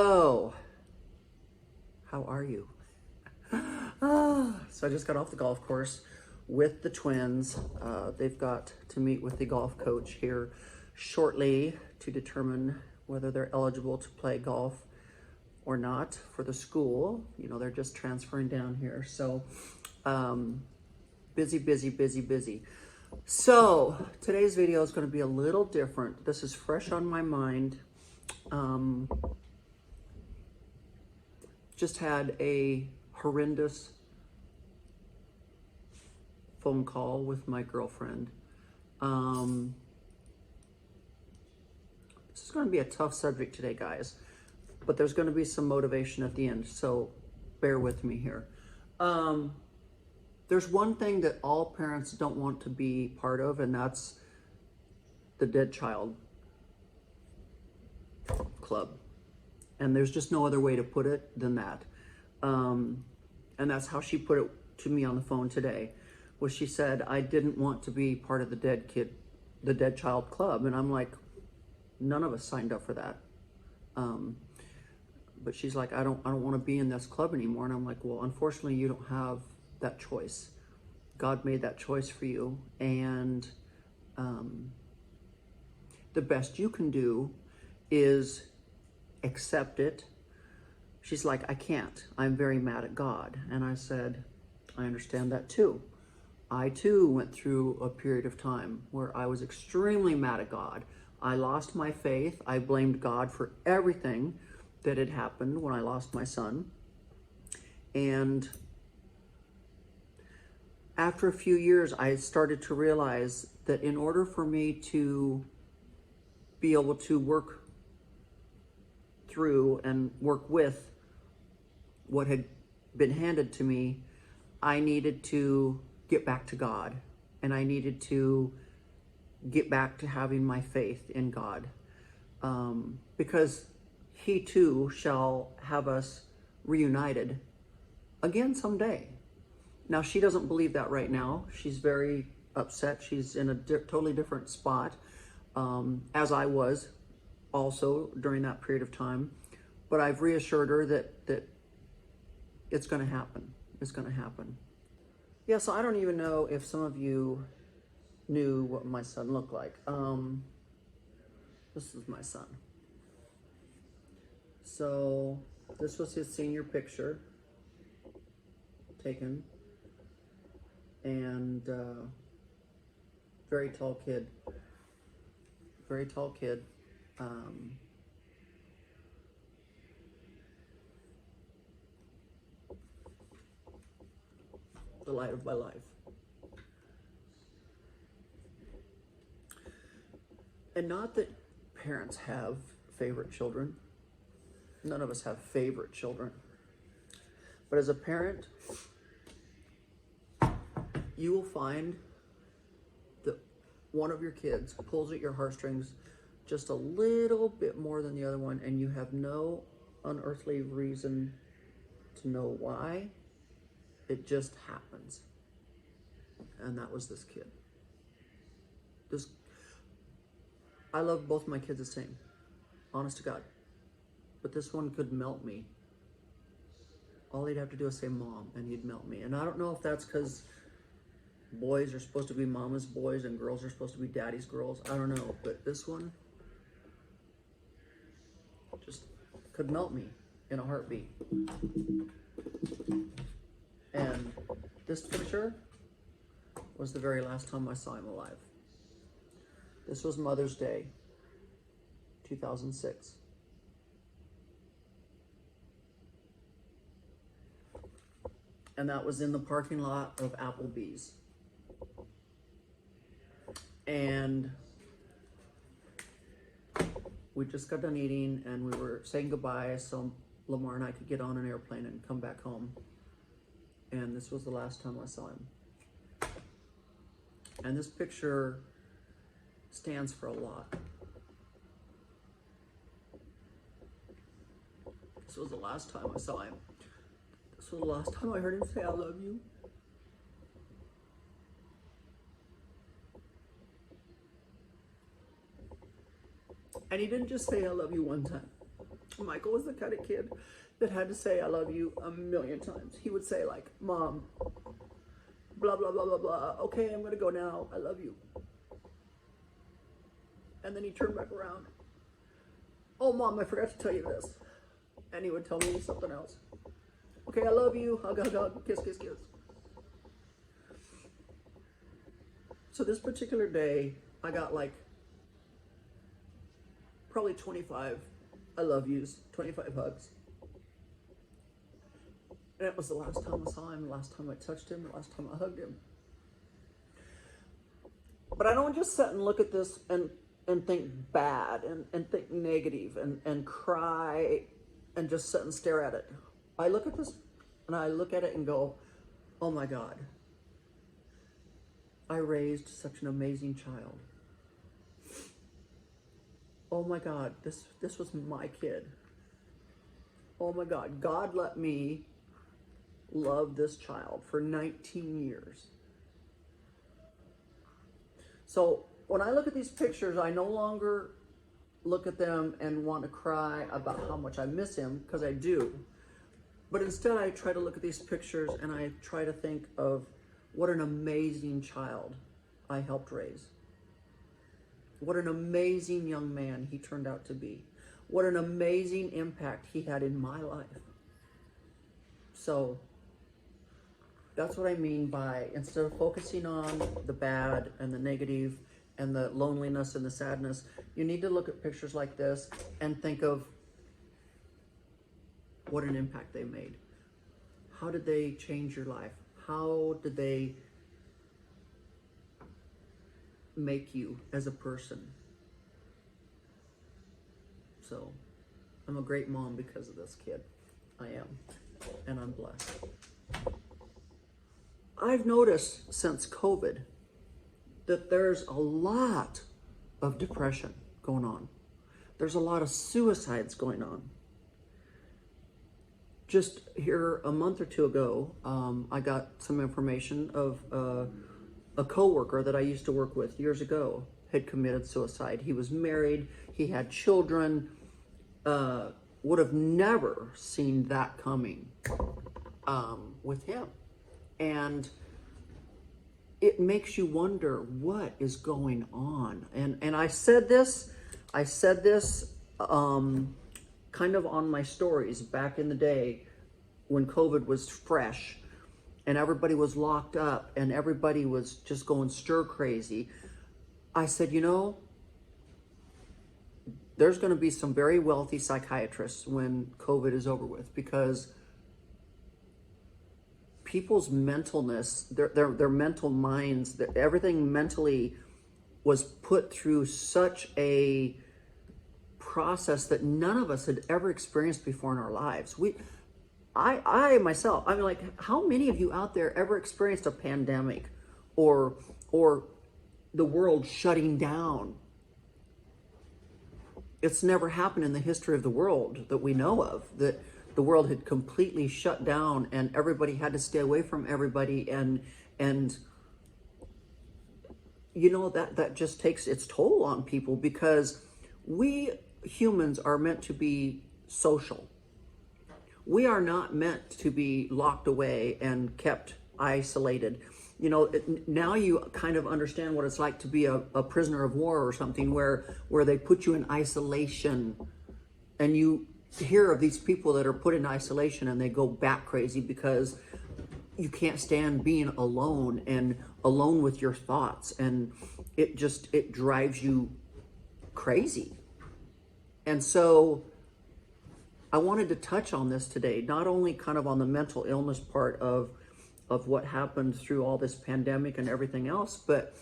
So, how are you? So I just got off the golf course with the twins. They've got to meet with the golf coach here shortly to determine whether they're eligible to play golf or not for the school. You know, they're just transferring down here. So, busy, busy, busy, busy. So today's video is going to be a little different. This is fresh on my mind. Just had a horrendous phone call with my girlfriend. This is going to be a tough subject today, guys, but there's going to be some motivation at the end, so bear with me here. There's one thing that all parents don't want to be part of, and that's the dead child club. And there's just no other way to put it than that. And that's how she put it to me on the phone today, was she said, I didn't want to be part of the dead child club. And I'm like, none of us signed up for that. But she's like, I don't want to be in this club anymore. And I'm like, well, unfortunately, you don't have that choice. God made that choice for you. And the best you can do is accept it. She's like, I can't. I'm very mad at God. And I said, I understand that too. I too went through a period of time where I was extremely mad at God. I lost my faith. I blamed God for everything that had happened when I lost my son. And after a few years, I started to realize that in order for me to be able to work through and work with what had been handed to me, I needed to get back to God, and I needed to get back to having my faith in God, because He too shall have us reunited again someday. Now, she doesn't believe that right now. She's very upset. She's in a totally different spot, as I was also during that period of time. But I've reassured her that it's going to happen. It's going to happen. Yeah, so I don't even know if some of you knew what my son looked like. This is my son. So this was his senior picture taken. And very tall kid. Very tall kid. The light of my life. And not that parents have favorite children. None of us have favorite children. But as a parent, you will find that one of your kids pulls at your heartstrings just a little bit more than the other one, and you have no unearthly reason to know why. It just happens. And that was this kid. I love both my kids the same, honest to God. But this one could melt me. All he'd have to do is say mom, and he'd melt me. And I don't know if that's because boys are supposed to be mama's boys and girls are supposed to be daddy's girls. I don't know. But this one just could melt me in a heartbeat. And this picture was the very last time I saw him alive. This was Mother's Day, 2006. And that was in the parking lot of Applebee's. And we just got done eating and we were saying goodbye so Lamar and I could get on an airplane and come back home. And this was the last time I saw him. And this picture stands for a lot. This was the last time I saw him. This was the last time I heard him say, I love you. And he didn't just say, I love you one time. Michael was the kind of kid that had to say, I love you a million times. He would say like, Mom, blah, blah, blah, blah, blah. Okay, I'm going to go now. I love you. And then he turned back around. Oh, Mom, I forgot to tell you this. And he would tell me something else. Okay, I love you. Hug, hug, hug. Kiss, kiss, kiss. So this particular day, I got like probably 25 I love yous, 25 hugs. And it was the last time I saw him, the last time I touched him, the last time I hugged him. But I don't just sit and look at this and think bad and think negative and cry and just sit and stare at it. I look at this and I look at it and go, oh my God, I raised such an amazing child. Oh my God, this was my kid. Oh my God, God let me love this child for 19 years. So when I look at these pictures, I no longer look at them and want to cry about how much I miss him, because I do. But instead I try to look at these pictures and I try to think of what an amazing child I helped raise. What an amazing young man he turned out to be. What an amazing impact he had in my life. So that's what I mean by, instead of focusing on the bad and the negative and the loneliness and the sadness, you need to look at pictures like this and think of what an impact they made. How did they change your life? How did they make you as a person? So I'm a great mom because of this kid. I am, and I'm blessed. I've noticed since COVID that there's a lot of depression going on. There's a lot of suicides going on. Just here a month or two ago, I got some information of a coworker that I used to work with years ago had committed suicide. He was married, he had children, would have never seen that coming with him. And it makes you wonder what is going on. And I said this kind of on my stories back in the day when COVID was fresh and everybody was locked up and everybody was just going stir crazy. I said, you know, there's going to be some very wealthy psychiatrists when COVID is over with, because people's mentalness, their mental minds, everything mentally was put through such a process that none of us had ever experienced before in our lives. I myself, I mean, like, how many of you out there ever experienced a pandemic or the world shutting down? It's never happened in the history of the world that we know of, that the world had completely shut down and everybody had to stay away from everybody. And you know, that just takes its toll on people, because we humans are meant to be social. We are not meant to be locked away and kept isolated. You know, now you kind of understand what it's like to be a prisoner of war or something, where they put you in isolation, and you hear of these people that are put in isolation and they go bat crazy because you can't stand being alone and alone with your thoughts, and it drives you crazy. And so I wanted to touch on this today, not only kind of on the mental illness part of what happened through all this pandemic and everything else, but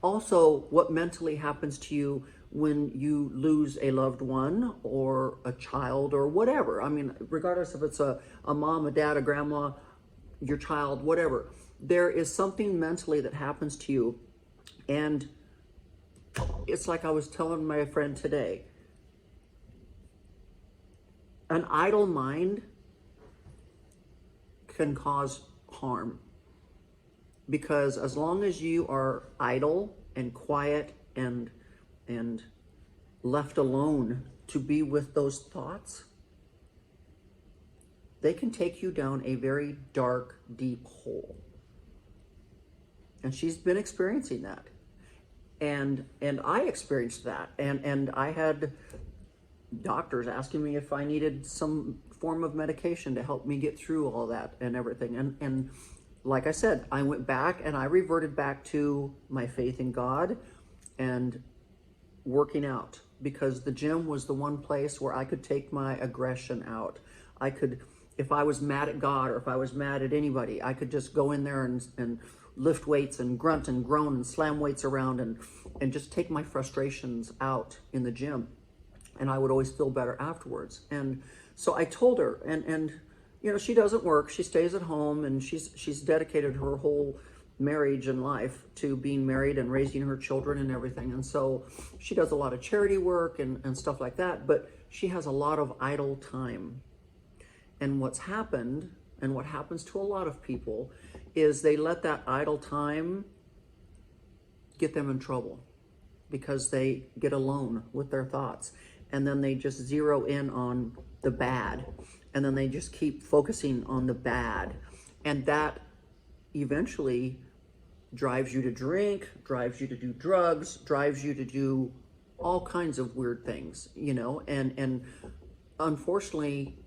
also what mentally happens to you when you lose a loved one or a child or whatever. I mean, regardless if it's a mom, a dad, a grandma, your child, whatever, there is something mentally that happens to you. And it's like I was telling my friend today, an idle mind can cause harm, because as long as you are idle and quiet and left alone to be with those thoughts, they can take you down a very dark, deep hole. And she's been experiencing that. And I experienced that. And I had doctors asking me if I needed some form of medication to help me get through all that and everything. And like I said, I went back and I reverted back to my faith in God and working out, because the gym was the one place where I could take my aggression out. I could, if I was mad at God or if I was mad at anybody, I could just go in there and lift weights and grunt and groan and slam weights around and just take my frustrations out in the gym. And I would always feel better afterwards. And so I told her, and you know, she doesn't work. She stays at home, and she's dedicated her whole marriage and life to being married and raising her children and everything. And so she does a lot of charity work and stuff like that, but she has a lot of idle time. And what's happened, and what happens to a lot of people, is they let that idle time get them in trouble, because they get alone with their thoughts. And then they just zero in on the bad. And then they just keep focusing on the bad. And that eventually drives you to drink, drives you to do drugs, drives you to do all kinds of weird things, you know. And unfortunately,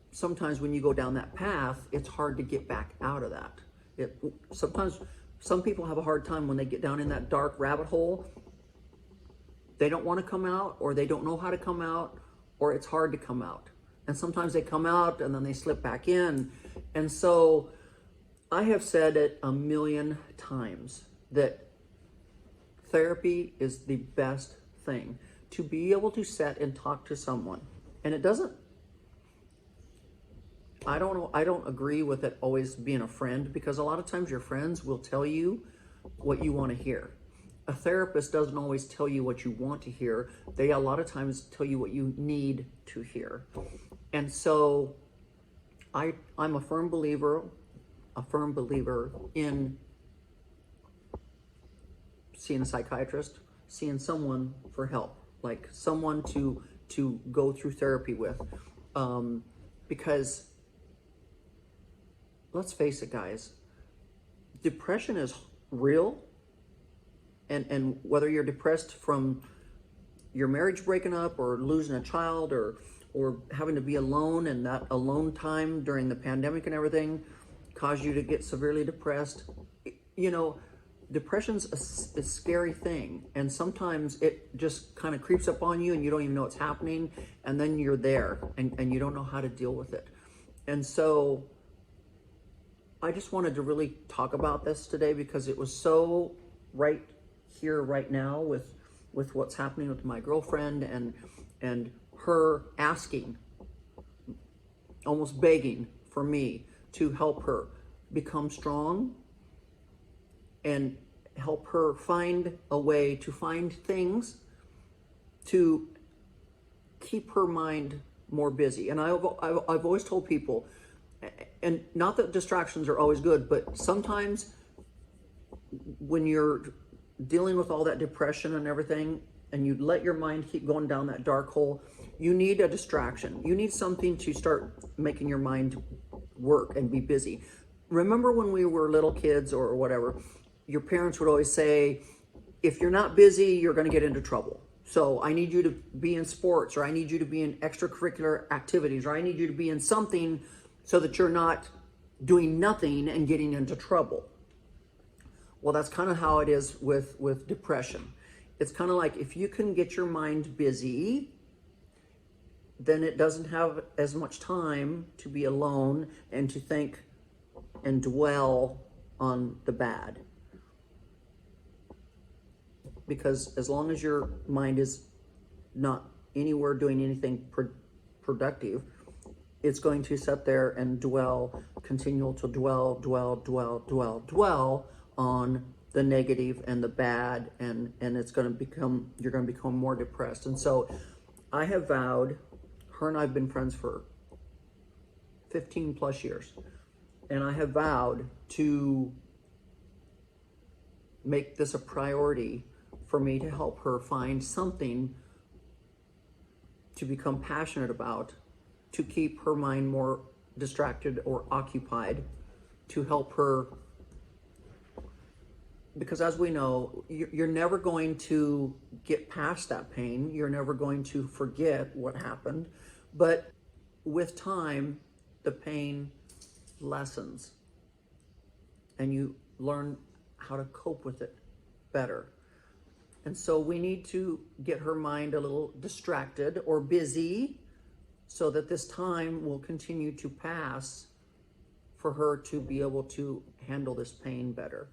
sometimes when you go down that path, it's hard to get back out of that. Sometimes some people have a hard time when they get down in that dark rabbit hole. They don't want to come out, or they don't know how to come out, or it's hard to come out. And sometimes they come out and then they slip back in. And so I have said it a million times that therapy is the best thing. To be able to sit and talk to someone. And it doesn't, I don't agree with it always being a friend, because a lot of times your friends will tell you what you want to hear. A therapist doesn't always tell you what you want to hear. They a lot of times tell you what you need to hear. And so I'm a firm believer in seeing a psychiatrist, seeing someone for help, like someone to go through therapy with. Because let's face it, guys, depression is real. And whether you're depressed from your marriage breaking up, or losing a child, or having to be alone, and that alone time during the pandemic and everything caused you to get severely depressed, you know, depression's a scary thing. And sometimes it just kind of creeps up on you and you don't even know what's happening. And then you're there and you don't know how to deal with it. And so I just wanted to really talk about this today, because it was so right here, right now, with what's happening with my girlfriend, and her asking, almost begging for me to help her become strong and help her find a way to find things to keep her mind more busy. And I've always told people, and not that distractions are always good, but sometimes when you're dealing with all that depression and everything, and you let your mind keep going down that dark hole, you need a distraction. You need something to start making your mind work and be busy. Remember when we were little kids or whatever, your parents would always say, if you're not busy, you're going to get into trouble. So I need you to be in sports, or I need you to be in extracurricular activities, or I need you to be in something so that you're not doing nothing and getting into trouble. Well, that's kind of how it is with depression. It's kind of like, if you can get your mind busy, then it doesn't have as much time to be alone and to think and dwell on the bad. Because as long as your mind is not anywhere doing anything productive, it's going to sit there and continue to dwell on the negative and the bad, and it's going to become, you're going to become more depressed. And so I have vowed, her and I've been friends for 15 plus years, and I have vowed to make this a priority for me to help her find something to become passionate about, to keep her mind more distracted or occupied, to help her. Because as we know, you're never going to get past that pain. You're never going to forget what happened. But with time, the pain lessens and you learn how to cope with it better. And so we need to get her mind a little distracted or busy so that this time will continue to pass for her to be able to handle this pain better.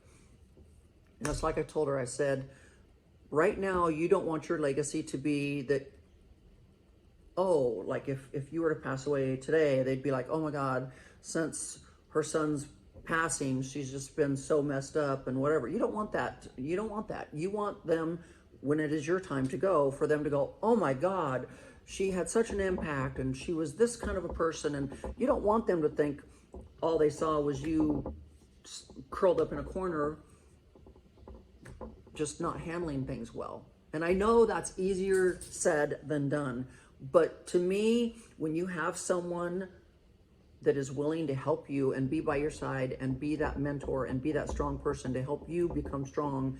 And it's like I told her, I said, right now you don't want your legacy to be that, oh, like if you were to pass away today, they'd be like, oh my God, since her son's passing, she's just been so messed up and whatever. You don't want that. You don't want that. You want them, when it is your time to go, for them to go, oh my God, she had such an impact and she was this kind of a person. And you don't want them to think all they saw was you curled up in a corner, just not handling things well. And I know that's easier said than done. But to me, when you have someone that is willing to help you and be by your side and be that mentor and be that strong person to help you become strong,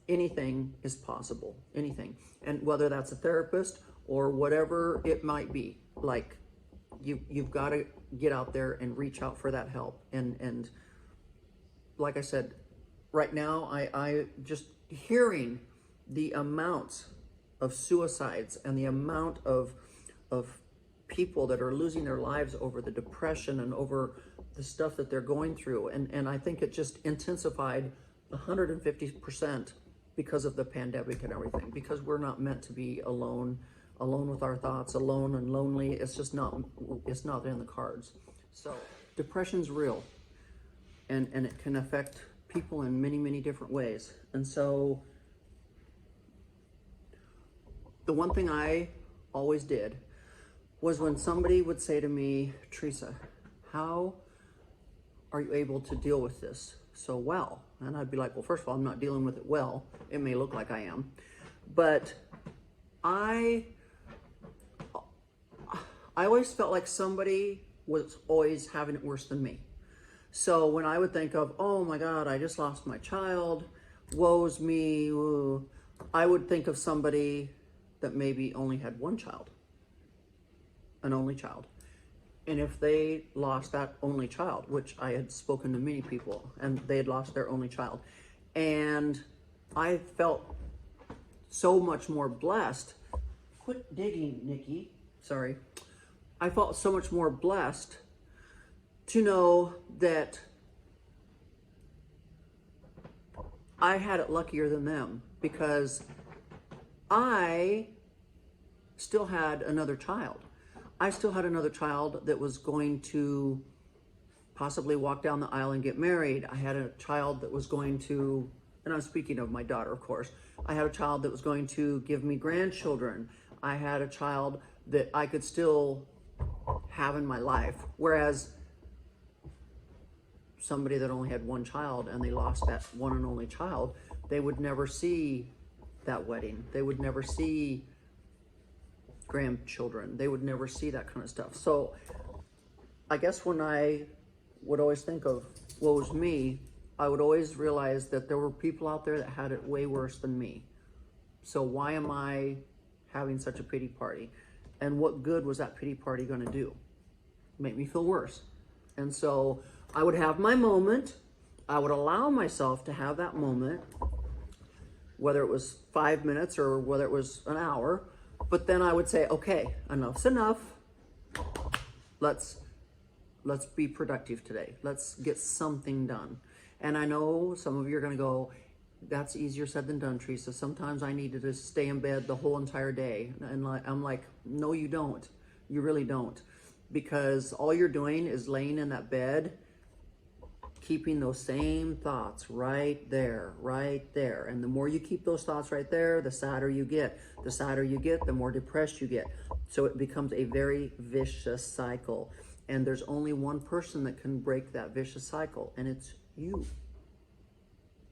anything is possible, anything. And whether that's a therapist or whatever it might be, like you've got to get out there and reach out for that help. And like I said, right now, I just hearing the amounts of suicides and the amount of people that are losing their lives over the depression and over the stuff that they're going through. And I think it just intensified 150% because of the pandemic and everything, because we're not meant to be alone with our thoughts, alone and lonely. It's just not in the cards. So depression's real and it can affect people in many, many different ways. And so the one thing I always did was when somebody would say to me, Teresa, how are you able to deal with this so well? And I'd be like, well, first of all, I'm not dealing with it well. It may look like I am, but I always felt like somebody was always having it worse than me. So when I would think of, oh my God, I just lost my child, woe's me, ooh, I would think of somebody that maybe only had one child, an only child. And if they lost that only child, which I had spoken to many people, and they had lost their only child, and I felt so much more blessed. Quit digging, Nikki. Sorry. I felt so much more blessed to know that I had it luckier than them, because I still had another child. I still had another child that was going to possibly walk down the aisle and get married. I had a child that was going to, and I'm speaking of my daughter, of course. I had a child that was going to give me grandchildren. I had a child that I could still have in my life. Whereas somebody that only had one child and they lost that one and only child, they would never see that wedding. They would never see grandchildren. They would never see that kind of stuff. So I guess when I would always think of what was me, I would always realize that there were people out there that had it way worse than me. So why am I having such a pity party? And what good was that pity party going to do? Make me feel worse. And so I would have my moment. I would allow myself to have that moment, whether it was 5 minutes or whether it was an hour. But then I would say, okay, enough's enough. Let's be productive today. Let's get something done. And I know some of you are going to go, that's easier said than done, Teresa. Sometimes I need to just stay in bed the whole entire day. And I'm like, no, you don't. You really don't. Because all you're doing is laying in that bed, keeping those same thoughts right there. And the more you keep those thoughts right there, the sadder you get. The sadder you get, the more depressed you get. So it becomes a very vicious cycle. And there's only one person that can break that vicious cycle, and it's you.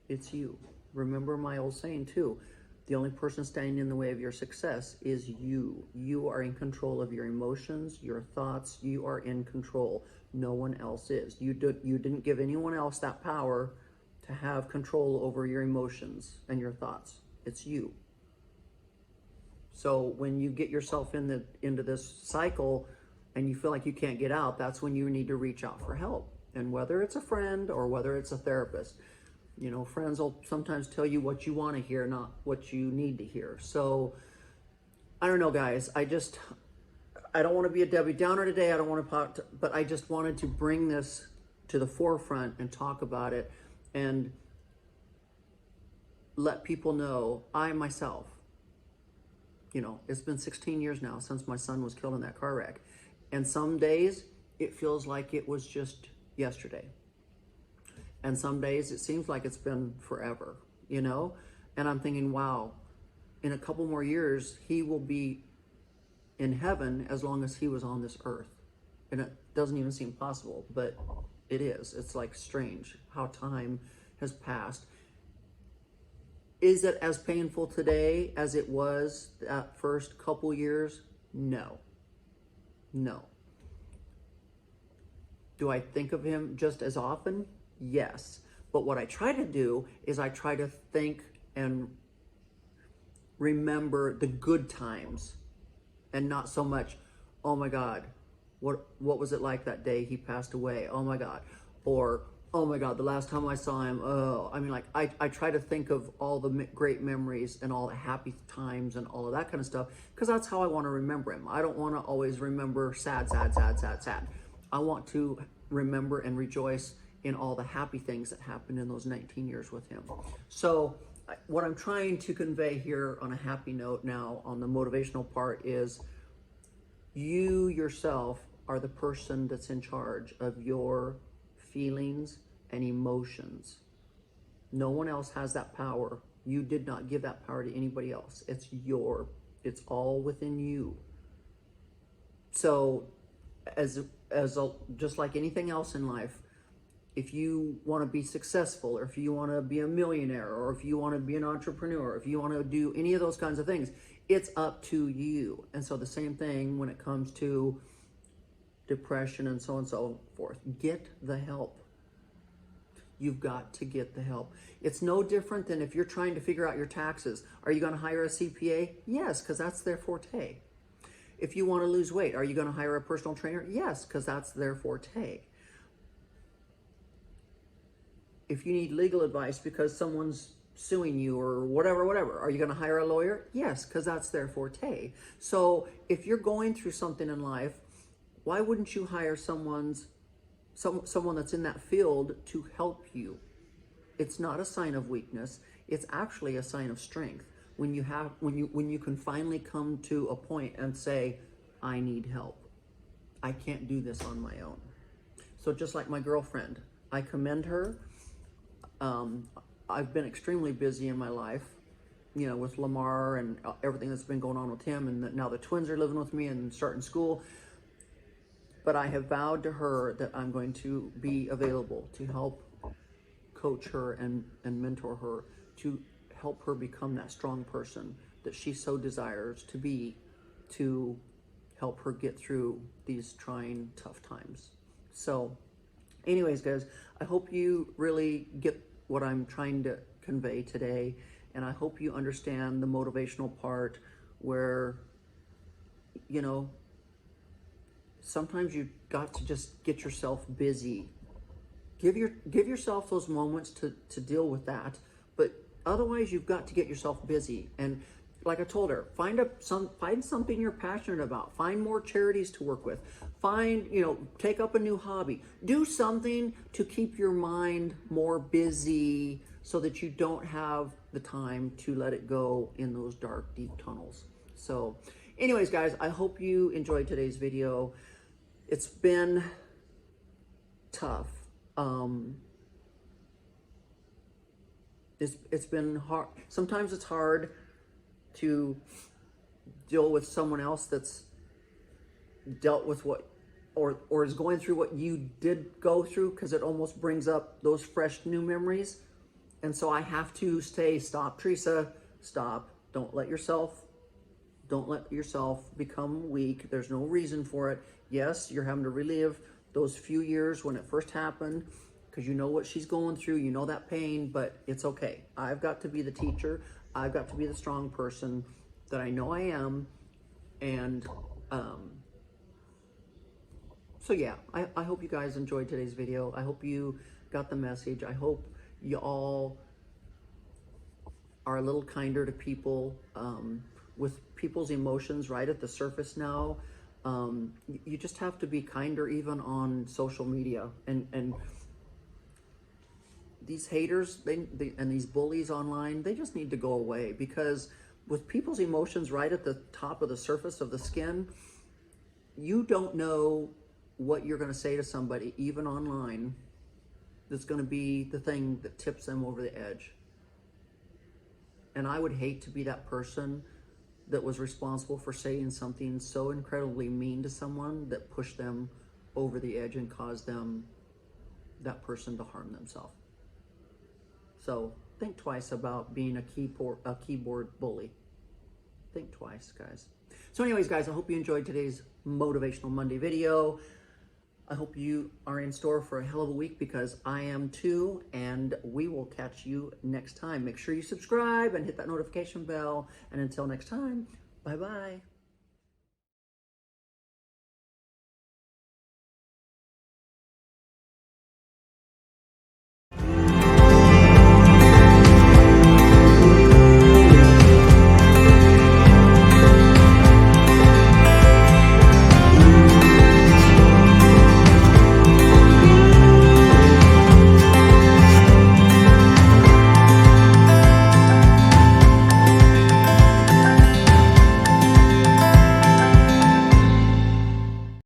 It's you. Remember my old saying too, The only person standing in the way of your success is you. You are in control of your emotions, your thoughts. You are in control. No one else is. You didn't give anyone else that power to have control over your emotions and your thoughts. It's you. So when you get yourself into this cycle and you feel like you can't get out, that's when you need to reach out for help. And whether it's a friend or whether it's a therapist, you know, friends will sometimes tell you what you want to hear, not what you need to hear. So I don't know, guys. I don't want to be a Debbie Downer today. I don't want to, but I just wanted to bring this to the forefront and talk about it and let people know. I myself, you know, it's been 16 years now since my son was killed in that car wreck. And some days it feels like it was just yesterday. And some days it seems like it's been forever, you know? And I'm thinking, wow, in a couple more years, he will be in heaven as long as he was on this earth. And it doesn't even seem possible, but it is. It's like strange how time has passed. Is it as painful today as it was that first couple years? No. No. Do I think of him just as often? Yes. But what I try to do is I try to think and remember the good times and not so much, oh my God, what was it like that day he passed away? Oh my God. Or, oh my God, the last time I saw him, oh, I mean, like, I try to think of all the great memories and all the happy times and all of that kind of stuff, because that's how I want to remember him. I don't want to always remember sad, sad, sad, sad, sad. I want to remember and rejoice in all the happy things that happened in those 19 years with him. So what I'm trying to convey here on a happy note now on the motivational part is you yourself are the person that's in charge of your feelings and emotions. No one else has that power. You did not give that power to anybody else. It's all within you. So just like anything else in life, if you want to be successful, or if you want to be a millionaire, or if you want to be an entrepreneur, if you want to do any of those kinds of things, it's up to you. And so the same thing when it comes to depression and so forth. Get the help. You've got to get the help. It's no different than if you're trying to figure out your taxes. Are you going to hire a CPA? Yes, because that's their forte. If you want to lose weight, are you going to hire a personal trainer? Yes, because that's their forte. If you need legal advice because someone's suing you or whatever, are you going to hire a lawyer? Yes, because that's their forte. So if you're going through something in life, why wouldn't you hire someone that's in that field to help you? It's not a sign of weakness. It's actually a sign of strength. When you can finally come to a point and say, I need help. I can't do this on my own. So just like my girlfriend, I commend her. I've been extremely busy in my life, you know, with Lamar and everything that's been going on with him. And now the twins are living with me and starting school. But I have vowed to her that I'm going to be available to help coach her and mentor her, to help her become that strong person that she so desires to be, to help her get through these trying, tough times. So anyways, guys, I hope you really get what I'm trying to convey today. And I hope you understand the motivational part where, you know, sometimes you've got to just get yourself busy. Give yourself those moments to deal with that. But otherwise, you've got to get yourself busy. And like I told her, find something you're passionate about. Find more charities to work with. Take up a new hobby. Do something to keep your mind more busy so that you don't have the time to let it go in those dark, deep tunnels. So anyways, guys, I hope you enjoyed today's video. It's been tough. It's been hard. Sometimes it's hard to deal with someone else that's dealt with what, or is going through what you did go through, because it almost brings up those fresh new memories. And so I have to say, stop, Teresa, stop. Don't let yourself become weak. There's no reason for it. Yes, you're having to relive those few years when it first happened, because you know what she's going through, you know that pain, but it's okay. I've got to be the teacher. I've got to be the strong person that I know I am. And so yeah, I hope you guys enjoyed today's video. I hope you got the message. I hope you all are a little kinder to people, with people's emotions right at the surface now. You just have to be kinder even on social media. And these haters and these bullies online, they just need to go away, because with people's emotions right at the top of the surface of the skin, you don't know what you're going to say to somebody, even online, that's going to be the thing that tips them over the edge. And I would hate to be that person that was responsible for saying something so incredibly mean to someone that pushed them over the edge and caused that person to harm themselves. So think twice about being a keyboard bully. Think twice, guys. So anyways, guys, I hope you enjoyed today's Motivational Monday video. I hope you are in store for a hell of a week, because I am too, and we will catch you next time. Make sure you subscribe and hit that notification bell. And until next time, bye-bye.